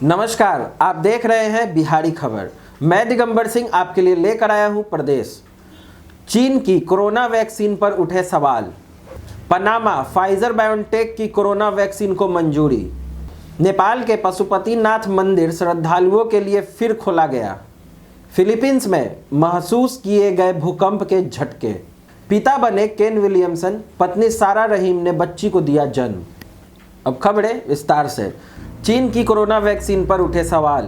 नमस्कार, आप देख रहे हैं बिहारी खबर। मैं दिगंबर सिंह आपके लिए लेकर आया हूं प्रदेश। चीन की कोरोना वैक्सीन पर उठे सवाल। पनामा फाइजर बायोटेक की कोरोना वैक्सीन को मंजूरी। नेपाल के पशुपतिनाथ मंदिर श्रद्धालुओं के लिए फिर खोला गया। फिलीपींस में महसूस किए गए भूकंप के झटके। पिता बने केन विलियमसन, पत्नी सारा रहीम ने बच्ची को दिया जन्म। अब खबरें विस्तार से। चीन की कोरोना वैक्सीन पर उठे सवाल।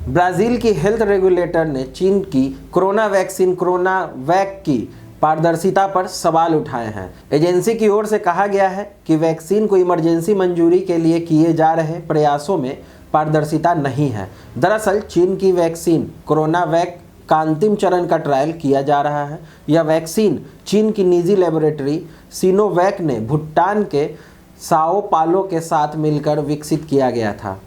ब्राजील की हेल्थ रेगुलेटर ने चीन की कोरोना वैक्सीन कोरोना वैक की पारदर्शिता पर सवाल उठाए हैं। एजेंसी की ओर से कहा गया है कि वैक्सीन को इमरजेंसी मंजूरी के लिए किए जा रहे प्रयासों में पारदर्शिता नहीं है। दरअसल चीन की वैक्सीन कोरोना वैक का अंतिम चरण का ट्रायल किया जा रहा है। यह वैक्सीन चीन की निजी लेबोरेटरी सिनोवैक ने भूटान के साओ पालो के साथ मिलकर विकसित किया गया था।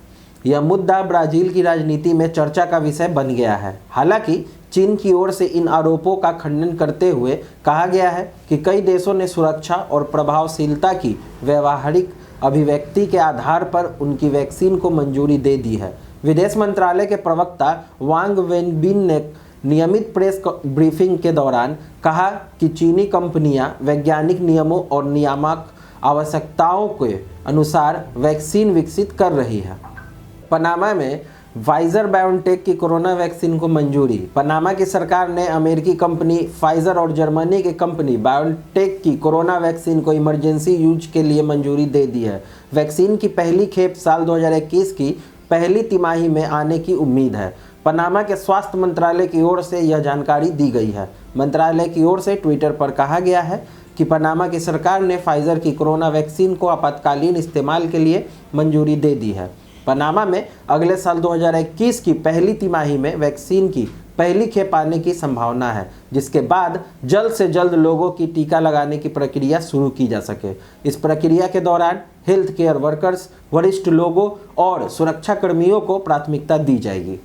यह मुद्दा ब्राजील की राजनीति में चर्चा का विषय बन गया है। हालांकि चीन की ओर से इन आरोपों का खंडन करते हुए कहा गया है कि कई देशों ने सुरक्षा और प्रभावशीलता की व्यवहारिक अभिव्यक्ति के आधार पर उनकी वैक्सीन को मंजूरी दे दी है। विदेश मंत्रालय के प्रवक्ता वांग वेनबिन ने नियमित प्रेस ब्रीफिंग के दौरान कहा कि चीनी कंपनियां वैज्ञानिक नियमों और नियामक आवश्यकताओं के अनुसार वैक्सीन विकसित कर रही है। पनामा में फाइजर बायोटेक की कोरोना वैक्सीन को मंजूरी। पनामा की सरकार ने अमेरिकी कंपनी फाइजर और जर्मनी की कंपनी बायोटेक की कोरोना वैक्सीन को इमरजेंसी यूज के लिए मंजूरी दे दी है। वैक्सीन की पहली खेप साल 2021 की पहली तिमाही में आने की उम्मीद है। पनामा के स्वास्थ्य मंत्रालय की ओर से यह जानकारी दी गई है। मंत्रालय की ओर से ट्विटर पर कहा गया है कि पनामा की सरकार ने फाइजर की कोरोना वैक्सीन को आपातकालीन इस्तेमाल के लिए मंजूरी दे दी है। पनामा में अगले साल 2021 की पहली तिमाही में वैक्सीन की पहली खेप आने की संभावना है, जिसके बाद जल्द से जल्द लोगों की टीका लगाने की प्रक्रिया शुरू की जा सके। इस प्रक्रिया के दौरान हेल्थ केयर वर्कर्स, वरिष्ठ लोगों और सुरक्षा कर्मियों को प्राथमिकता दी जाएगी।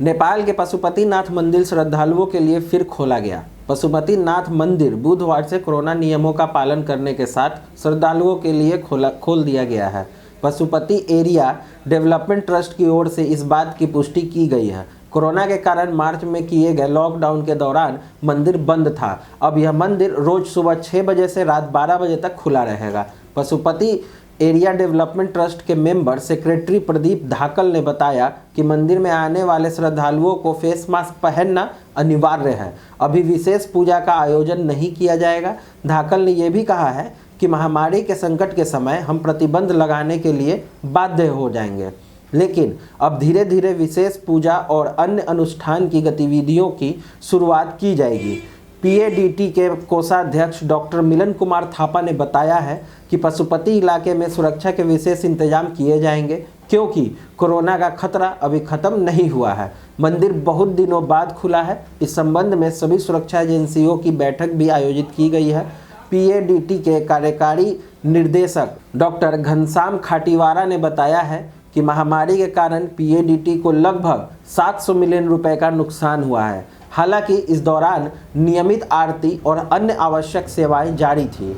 नेपाल के पशुपतिनाथ मंदिर श्रद्धालुओं के लिए फिर खोला गया। पशुपतिनाथ मंदिर बुधवार से कोरोना नियमों का पालन करने के साथ श्रद्धालुओं के लिए खोल दिया गया है। पशुपति एरिया डेवलपमेंट ट्रस्ट की ओर से इस बात की पुष्टि की गई है। कोरोना के कारण मार्च में किए गए लॉकडाउन के दौरान मंदिर बंद था। अब यह मंदिर रोज सुबह 6 बजे से रात 12 बजे तक खुला रहेगा। पशुपति एरिया डेवलपमेंट ट्रस्ट के मेंबर सेक्रेटरी प्रदीप धाकल ने बताया कि मंदिर में आने वाले श्रद्धालुओं को फेस मास्क पहनना अनिवार्य है। अभी विशेष पूजा का आयोजन नहीं किया जाएगा। धाकल ने यह भी कहा है कि महामारी के संकट के समय हम प्रतिबंध लगाने के लिए बाध्य हो जाएंगे, लेकिन अब धीरे धीरे विशेष पूजा और अन्य अनुष्ठान की गतिविधियों की शुरुआत की जाएगी। पीएडीटी के कोषाध्यक्ष डॉक्टर मिलन कुमार थापा ने बताया है कि पशुपति इलाके में सुरक्षा के विशेष इंतजाम किए जाएंगे, क्योंकि कोरोना का खतरा अभी खत्म नहीं हुआ है। मंदिर बहुत दिनों बाद खुला है। इस संबंध में सभी सुरक्षा एजेंसियों की बैठक भी आयोजित की गई है। पीएडीटी के कार्यकारी निर्देशक डॉक्टर घनश्याम खाटीवारा ने बताया है कि महामारी के कारण पीएडीटी को लगभग 700 मिलियन रुपए का नुकसान हुआ है। हालांकि इस दौरान नियमित आरती और अन्य आवश्यक सेवाएं जारी थी।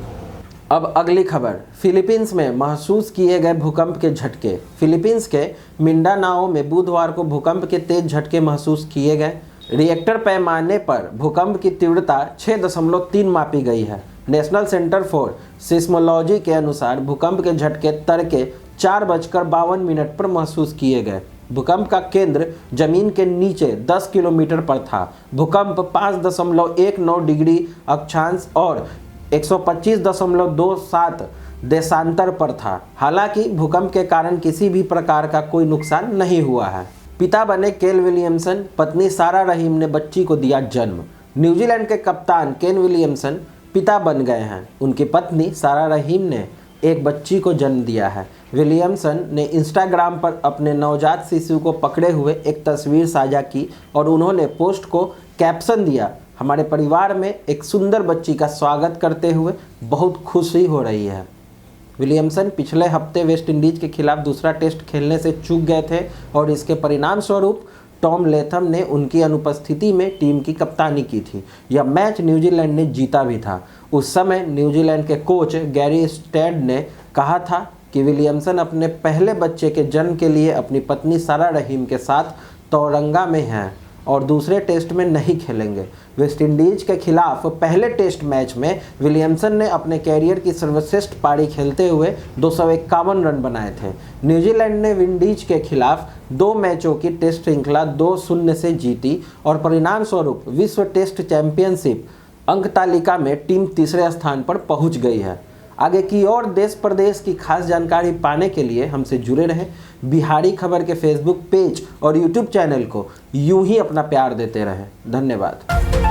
अब अगली खबर। फिलीपींस में महसूस किए गए भूकंप के झटके। फिलीपींस के मिंडानाओ में बुधवार को भूकंप के तेज झटके महसूस किए गए। रिएक्टर पैमाने पर भूकंप की तीव्रता 6.3 मापी गई है। नेशनल सेंटर फॉर सिस्मोलॉजी के अनुसार भूकंप के झटके तड़के 4:52 पर महसूस किए गए। भूकंप का केंद्र जमीन के नीचे 10 किलोमीटर पर था। भूकंप 5.19 डिग्री अक्षांश और 125.27 देशांतर पर था। हालांकि भूकंप के कारण किसी भी प्रकार का कोई नुकसान नहीं हुआ है। पिता बने केन विलियमसन, पत्नी सारा रहीम ने बच्ची को दिया जन्म। न्यूजीलैंड के कप्तान केन विलियमसन पिता बन गए हैं। उनकी पत्नी सारा रहीम ने एक बच्ची को जन्म दिया है। विलियमसन ने इंस्टाग्राम पर अपने नवजात शिशु को पकड़े हुए एक तस्वीर साझा की और उन्होंने पोस्ट को कैप्शन दिया, हमारे परिवार में एक सुंदर बच्ची का स्वागत करते हुए बहुत खुशी हो रही है। विलियमसन पिछले हफ्ते वेस्टइंडीज के खिलाफ दूसरा टेस्ट खेलने से चूक गए थे और इसके परिणाम स्वरूप टॉम लेथम ने उनकी अनुपस्थिति में टीम की कप्तानी की थी। यह मैच न्यूजीलैंड ने जीता भी था। उस समय न्यूजीलैंड के कोच गैरी स्टेड ने कहा था कि विलियमसन अपने पहले बच्चे के जन्म के लिए अपनी पत्नी सारा रहीम के साथ तौरंगा में हैं और दूसरे टेस्ट में नहीं खेलेंगे। वेस्टइंडीज के खिलाफ पहले टेस्ट मैच में विलियमसन ने अपने कैरियर की सर्वश्रेष्ठ पारी खेलते हुए 251 रन बनाए थे। न्यूजीलैंड ने विंडीज के खिलाफ 2 मैचों की टेस्ट श्रृंखला 2-0 से जीती और परिणाम स्वरूप विश्व टेस्ट चैंपियनशिप अंक तालिका में टीम तीसरे स्थान पर पहुंच गई है। आगे की और देश प्रदेश की खास जानकारी पाने के लिए हमसे जुड़े रहें। बिहारी खबर के फेसबुक पेज और यूट्यूब चैनल को यूं ही अपना प्यार देते रहें। धन्यवाद।